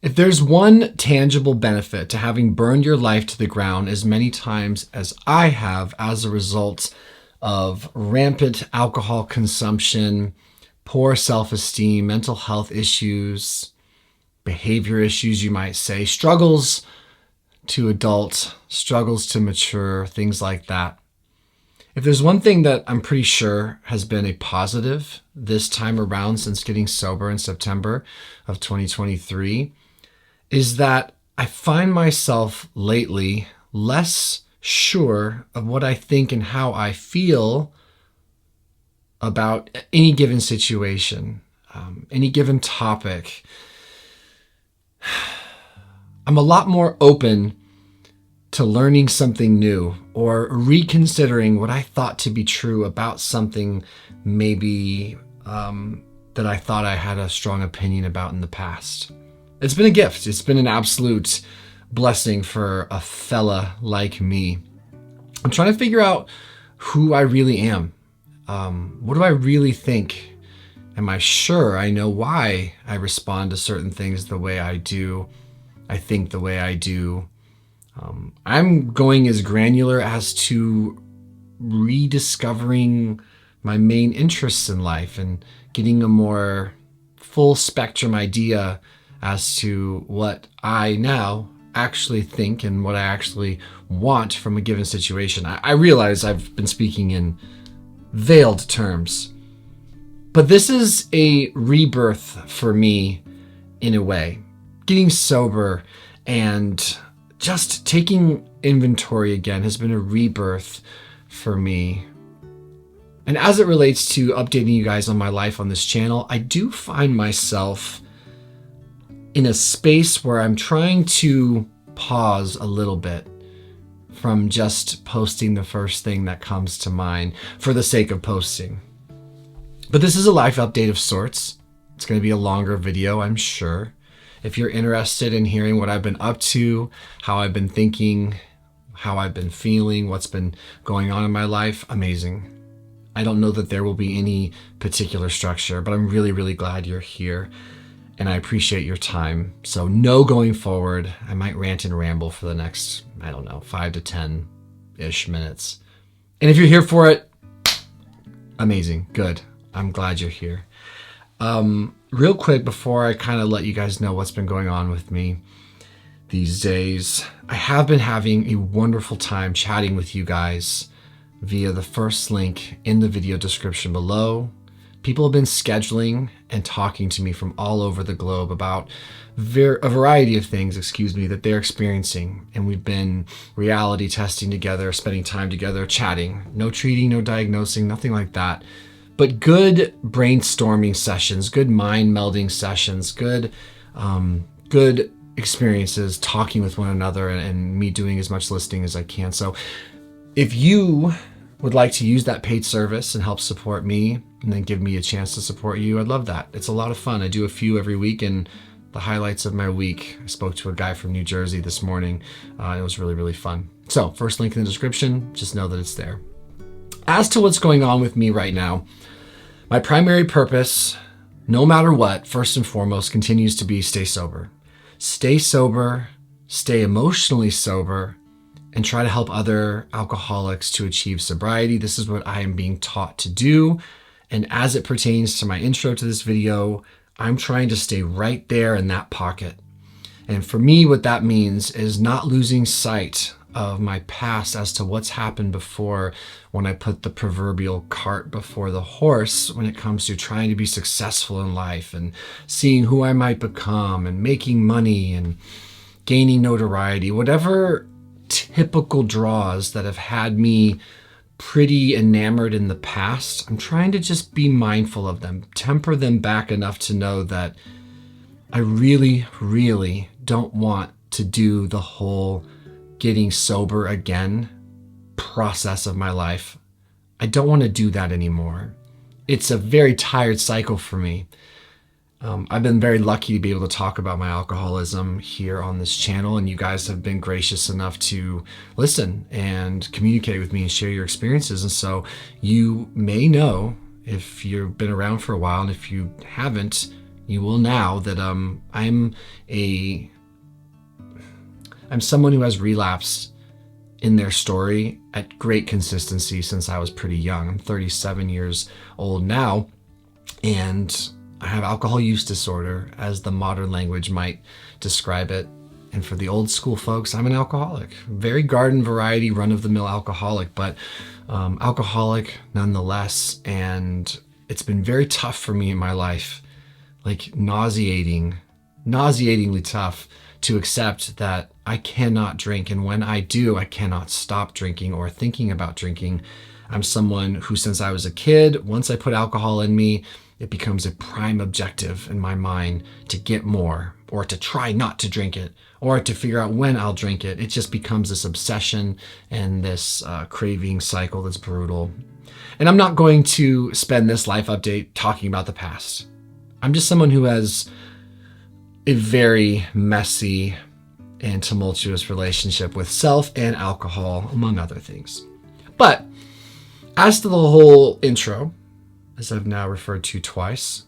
If there's one tangible benefit to having burned your life to the ground as many times as I have as a result of rampant alcohol consumption, poor self-esteem, mental health issues, behavior issues, you might say, struggles to adult, struggles to mature, things like that. If there's one thing that I'm pretty sure has been a positive this time around since getting sober in September of 2023, is that I find myself lately less sure of what I think and how I feel about any given situation, any given topic. I'm a lot more open to learning something new or reconsidering what I thought to be true about something maybe that I thought I had a strong opinion about in the past. It's been a gift. It's been an absolute blessing for a fella like me. I'm trying to figure out who I really am. What do I really think? Am I sure I know why I respond to certain things the way I do? I think the way I do. I'm going as granular as to rediscovering my main interests in life and getting a more full spectrum idea as to what I now actually think and what I actually want from a given situation. I realize I've been speaking in veiled terms, but this is a rebirth for me in a way. Getting sober and just taking inventory again has been a rebirth for me. And as it relates to updating you guys on my life on this channel, I do find myself in a space where I'm trying to pause a little bit from just posting the first thing that comes to mind for the sake of posting. But this is a life update of sorts. It's going to be a longer video, I'm sure. If you're interested in hearing what I've been up to, how I've been thinking, how I've been feeling, what's been going on in my life, amazing. I don't know that there will be any particular structure, but I'm really, really glad you're here. And I appreciate your time. So no going forward. I might rant and ramble for the next, 5 to 10-ish minutes. And if you're here for it, amazing, good. I'm glad you're here. Real quick, before I kind of let you guys know what's been going on with me these days, I have been having a wonderful time chatting with you guys via the first link in the video description below. People have been scheduling and talking to me from all over the globe about a variety of things, that they're experiencing. And we've been reality testing together, spending time together, chatting. No treating, no diagnosing, nothing like that. But good brainstorming sessions, good mind melding sessions, good experiences, talking with one another, and me doing as much listening as I can. So if you would like to use that paid service and help support me and then give me a chance to support you, I'd love that. It's a lot of fun. I do a few every week, and the highlights of my week, I spoke to a guy from New Jersey this morning. It was really, really fun. So first link in the description, just know that it's there. As to what's going on with me right now, my primary purpose, no matter what, first and foremost, continues to be stay sober. Stay sober, stay emotionally sober, and try to help other alcoholics to achieve sobriety. This is what I am being taught to do. And as it pertains to my intro to this video, I'm trying to stay right there in that pocket. And for me, what that means is not losing sight of my past as to what's happened before when I put the proverbial cart before the horse when it comes to trying to be successful in life and seeing who I might become and making money and gaining notoriety, whatever typical draws that have had me pretty enamored in the past. I'm trying to just be mindful of them, temper them back enough to know that I really, really don't want to do the whole getting sober again process of my life. I don't want to do that anymore. It's a very tired cycle for me. I've been very lucky to be able to talk about my alcoholism here on this channel, and you guys have been gracious enough to listen and communicate with me and share your experiences. And so you may know, if you've been around for a while, and if you haven't, You will now that I'm someone who has relapsed in their story at great consistency since I was pretty young. I'm 37 years old now, and I have alcohol use disorder, as the modern language might describe it. And for the old school folks, I'm an alcoholic. Very garden variety, run-of-the-mill alcoholic, but alcoholic nonetheless. And it's been very tough for me in my life, like nauseatingly tough to accept that I cannot drink. And when I do, I cannot stop drinking or thinking about drinking. I'm someone who, since I was a kid, once I put alcohol in me, it becomes a prime objective in my mind to get more, or to try not to drink it, or to figure out when I'll drink it. It just becomes this obsession and this craving cycle that's brutal. And I'm not going to spend this life update talking about the past. I'm just someone who has a very messy and tumultuous relationship with self and alcohol, among other things. But as to the whole intro, as I've now referred to twice,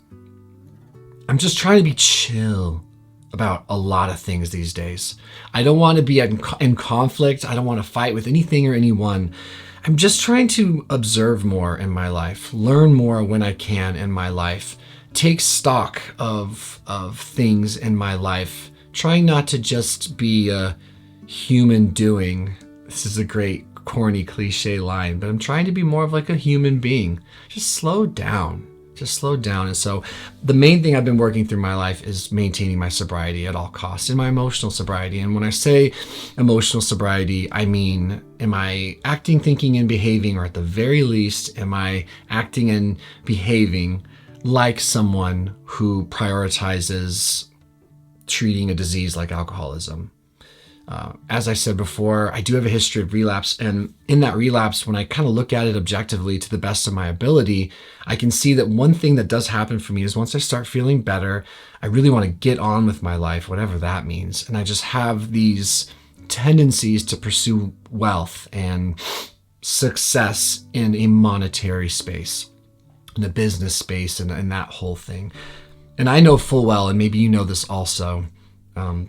I'm just trying to be chill about a lot of things these days. I don't want to be in conflict. I don't want to fight with anything or anyone. I'm just trying to observe more in my life, learn more when I can in my life, take stock of things in my life, trying not to just be a human doing. This is a great corny cliche line, but I'm trying to be more of like a human being. Just slow down. And so the main thing I've been working through my life is maintaining my sobriety at all costs, and my emotional sobriety. And when I say emotional sobriety, I mean, am I acting, thinking, and behaving, or at the very least, am I acting and behaving like someone who prioritizes treating a disease like alcoholism? As I said before, I do have a history of relapse, and in that relapse, when I kind of look at it objectively to the best of my ability, I can see that one thing that does happen for me is once I start feeling better, I really want to get on with my life, whatever that means. And I just have these tendencies to pursue wealth and success in a monetary space, in a business space, and that whole thing. And I know full well, and maybe you know this also,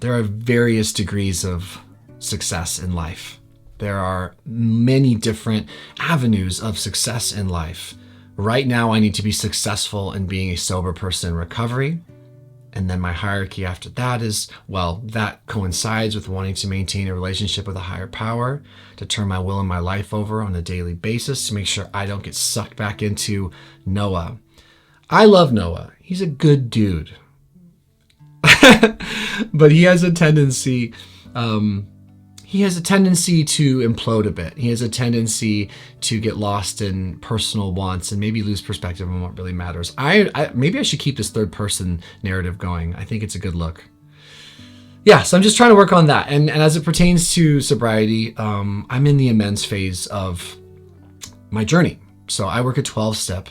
there are various degrees of success in life. There are many different avenues of success in life. Right now, I need to be successful in being a sober person in recovery. And then my hierarchy after that is, well, that coincides with wanting to maintain a relationship with a higher power, to turn my will and my life over on a daily basis, to make sure I don't get sucked back into Noah. I love Noah. He's a good dude. But he has a tendency to implode a bit. He has a tendency to get lost in personal wants and maybe lose perspective on what really matters. Maybe I should keep this third person narrative going. I think it's a good look. Yeah, so I'm just trying to work on that. And as it pertains to sobriety, I'm in the amends phase of my journey. So I work a 12-step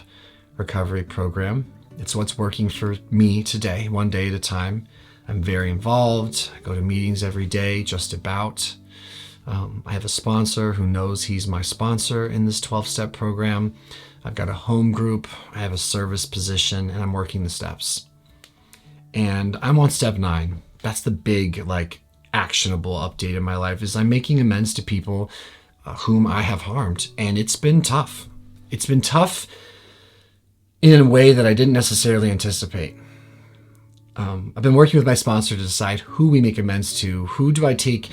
recovery program. It's what's working for me today, one day at a time. I'm very involved. I go to meetings every day, just about. I have a sponsor who knows he's my sponsor in this 12-step program. I've got a home group. I have a service position, and I'm working the steps. And I'm on step 9. That's the big, actionable update in my life, is I'm making amends to people whom I have harmed. And it's been tough. It's been tough in a way that I didn't necessarily anticipate. I've been working with my sponsor to decide who we make amends to, who do I take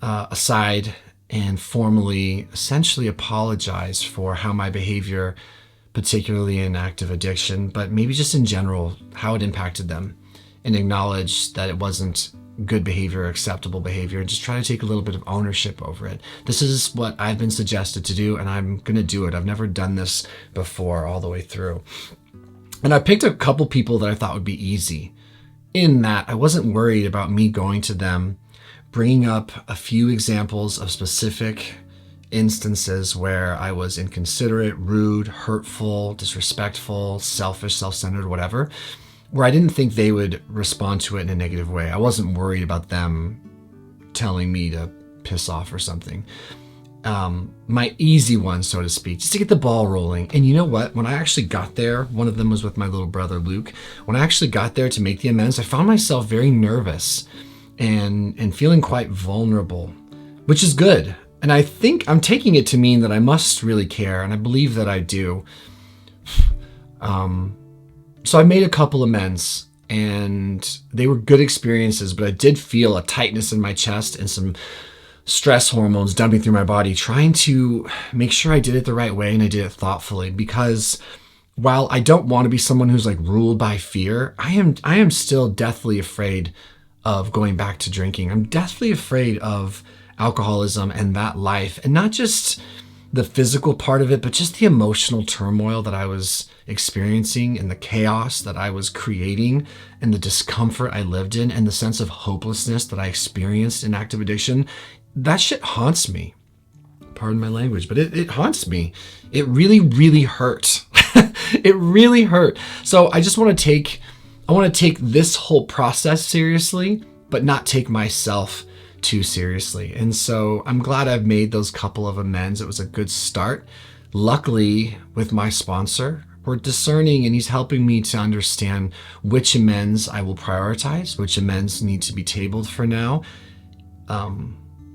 aside and formally, essentially apologize for how my behavior, particularly in active addiction, but maybe just in general, how it impacted them, and acknowledge that it wasn't good behavior or acceptable behavior, and just try to take a little bit of ownership over it. This is what I've been suggested to do, and I'm going to do it. I've never done this before all the way through. And I picked a couple people that I thought would be easy, in that I wasn't worried about me going to them, bringing up a few examples of specific instances where I was inconsiderate, rude, hurtful, disrespectful, selfish, self-centered, whatever, where I didn't think they would respond to it in a negative way. I wasn't worried about them telling me to piss off or something. my easy one, so to speak, just to get the ball rolling. And you know what? When I actually got there, one of them was with my little brother, Luke. When I actually got there to make the amends, I found myself very nervous and feeling quite vulnerable, which is good. And I think I'm taking it to mean that I must really care, and I believe that I do. So I made a couple amends, and they were good experiences, but I did feel a tightness in my chest and some stress hormones dumping through my body, trying to make sure I did it the right way and I did it thoughtfully. Because while I don't want to be someone who's like ruled by fear, I am still deathly afraid of going back to drinking. I'm deathly afraid of alcoholism and that life, and not just the physical part of it, but just the emotional turmoil that I was experiencing and the chaos that I was creating and the discomfort I lived in and the sense of hopelessness that I experienced in active addiction. That shit haunts me. Pardon my language, but it haunts me. It really, really hurt. It really hurt. So I just want to take this whole process seriously, but not take myself too seriously. And so I'm glad I've made those couple of amends. It was a good start. Luckily, with my sponsor, we're discerning and he's helping me to understand which amends I will prioritize, which amends need to be tabled for now,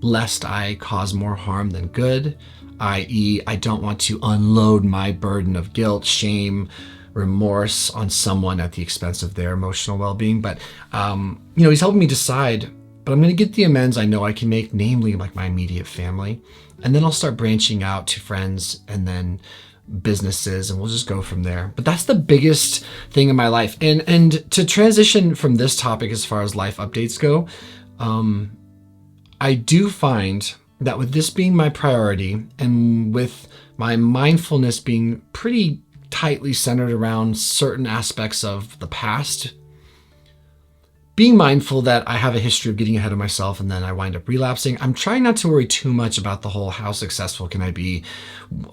lest I cause more harm than good, i.e. I don't want to unload my burden of guilt, shame, remorse on someone at the expense of their emotional well-being. But, he's helping me decide. But I'm going to get the amends I know I can make, namely like my immediate family. And then I'll start branching out to friends and then businesses, and we'll just go from there. But that's the biggest thing in my life. And to transition from this topic as far as life updates go, I do find that with this being my priority and with my mindfulness being pretty tightly centered around certain aspects of the past, being mindful that I have a history of getting ahead of myself and then I wind up relapsing, I'm trying not to worry too much about the whole how successful can I be,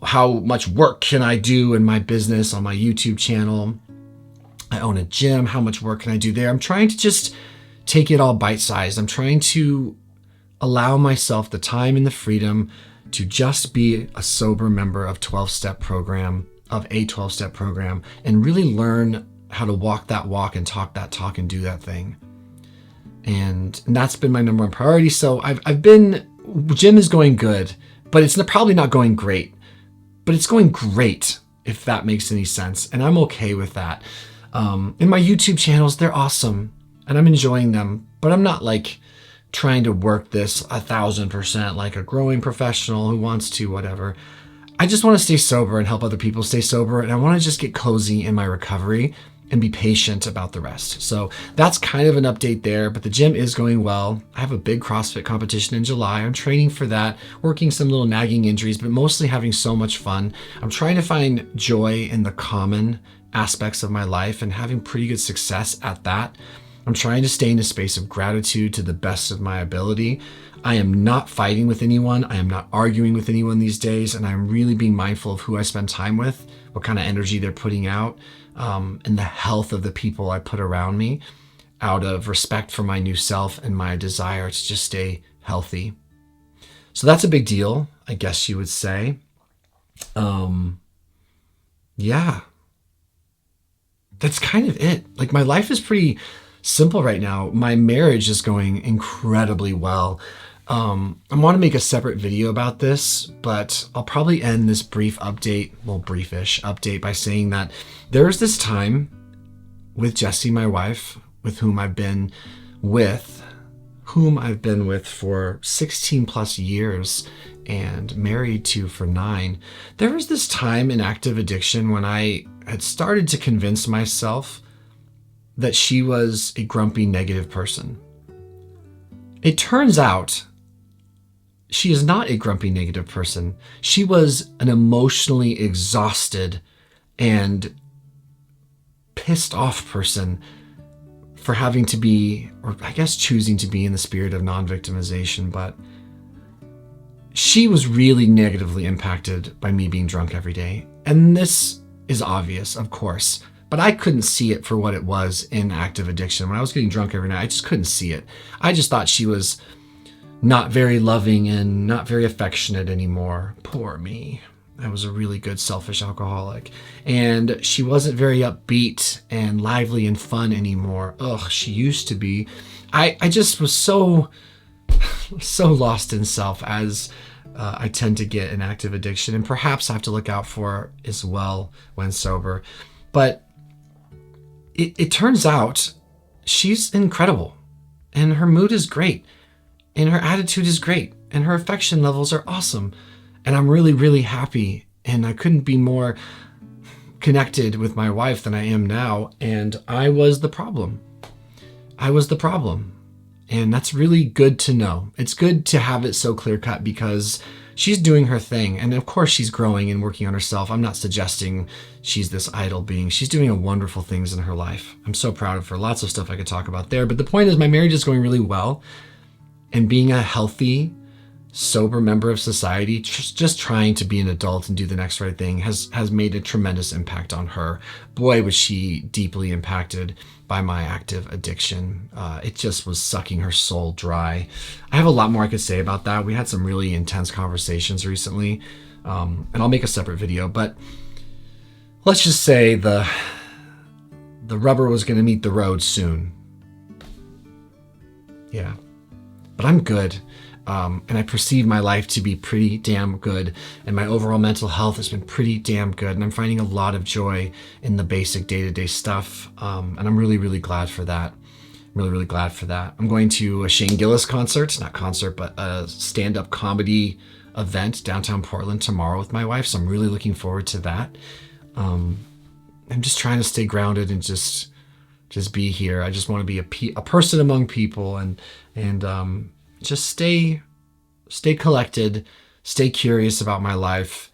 how much work can I do in my business, on my YouTube channel. I own a gym, how much work can I do there? I'm trying to just take it all bite-sized. I'm trying to allow myself the time and the freedom to just be a sober member of a 12-step program, and really learn how to walk that walk and talk that talk and do that thing. And that's been my number one priority. So gym is going good, but it's probably not going great, but it's going great, if that makes any sense. And I'm okay with that. In my YouTube channels, they're awesome and I'm enjoying them, but I'm not like trying to work this 1,000% like a growing professional who wants to, whatever. I just want to stay sober and help other people stay sober. And I want to just get cozy in my recovery and be patient about the rest. So that's kind of an update there, but the gym is going well. I have a big CrossFit competition in July. I'm training for that, working some little nagging injuries, but mostly having so much fun. I'm trying to find joy in the common aspects of my life and having pretty good success at that. I'm trying to stay in a space of gratitude to the best of my ability. I am not fighting with anyone. I am not arguing with anyone these days. And I'm really being mindful of who I spend time with, what kind of energy they're putting out, and the health of the people I put around me, out of respect for my new self and my desire to just stay healthy. So that's a big deal, I guess you would say. Yeah, that's kind of it. Like, my life is pretty simple right now. My marriage is going incredibly well. I want to make a separate video about this, but I'll probably end this briefish update by saying that there's this time with Jessie, my wife, whom I've been with for 16 plus years and married to for 9. There was this time in active addiction when I had started to convince myself that she was a grumpy, negative person. It turns out she is not a grumpy, negative person. She was an emotionally exhausted and pissed off person for having to be, or I guess choosing to be, in the spirit of non-victimization, but she was really negatively impacted by me being drunk every day. And this is obvious, of course, but I couldn't see it for what it was in active addiction. When I was getting drunk every night, I just couldn't see it. I just thought she was not very loving and not very affectionate anymore. Poor me. I was a really good selfish alcoholic. And she wasn't very upbeat and lively and fun anymore. Ugh, she used to be. I just was so lost in self, as I tend to get in active addiction, and perhaps I have to look out for as well when sober. But it turns out she's incredible, and her mood is great, and her attitude is great, and her affection levels are awesome. And I'm really, really happy, and I couldn't be more connected with my wife than I am now. And I was the problem. And that's really good to know. It's good to have it so clear cut, because she's doing her thing. And of course she's growing and working on herself. I'm not suggesting she's this idle being. She's doing wonderful things in her life. I'm so proud of her. Lots of stuff I could talk about there. But the point is, my marriage is going really well. And being a healthy, sober member of society, just trying to be an adult and do the next right thing has made a tremendous impact on her. Boy, was she deeply impacted by my active addiction. It just was sucking her soul dry. I have a lot more I could say about that. We had some really intense conversations recently, and I'll make a separate video, but let's just say the rubber was going to meet the road soon. Yeah, but I'm good. And I perceive my life to be pretty damn good, and my overall mental health has been pretty damn good, and I'm finding a lot of joy in the basic day-to-day stuff, and I'm really, really glad for that. I'm going to a Shane Gillis concert, not concert, but a stand-up comedy event downtown Portland tomorrow with my wife, so I'm really looking forward to that. I'm just trying to stay grounded and just be here. I just want to be a person among people, and just stay collected, stay curious about my life,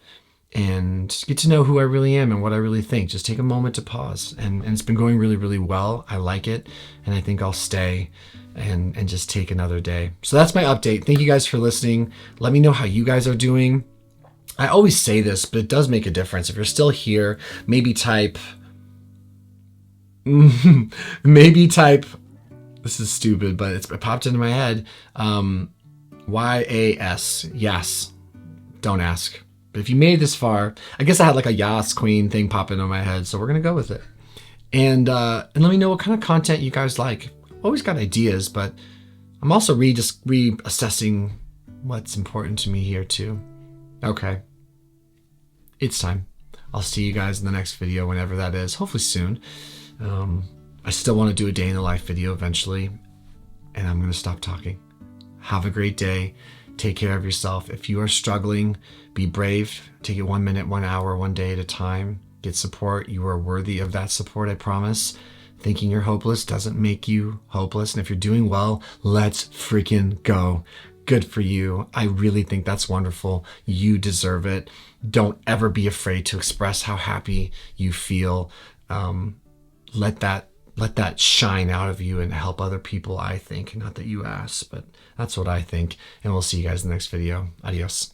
and get to know who I really am and what I really think. Just take a moment to pause. And it's been going really, really well. I like it. And I think I'll stay and just take another day. So that's my update. Thank you guys for listening. Let me know how you guys are doing. I always say this, but it does make a difference. If you're still here, maybe type, this is stupid, but it popped into my head. YAS, yes. Don't ask. But if you made it this far, I guess I had like a Yas Queen thing pop into my head, so we're gonna go with it. And let me know what kind of content you guys like. Always got ideas, but I'm also just reassessing what's important to me here too. Okay, it's time. I'll see you guys in the next video, whenever that is. Hopefully soon. I still want to do a day in the life video eventually, and I'm going to stop talking. Have a great day. Take care of yourself. If you are struggling, be brave. Take it 1 minute, 1 hour, 1 day at a time. Get support. You are worthy of that support, I promise. Thinking you're hopeless doesn't make you hopeless. And if you're doing well, let's freaking go. Good for you. I really think that's wonderful. You deserve it. Don't ever be afraid to express how happy you feel. Let that shine out of you and help other people, I think. Not that you ask, but that's what I think. And we'll see you guys in the next video. Adios.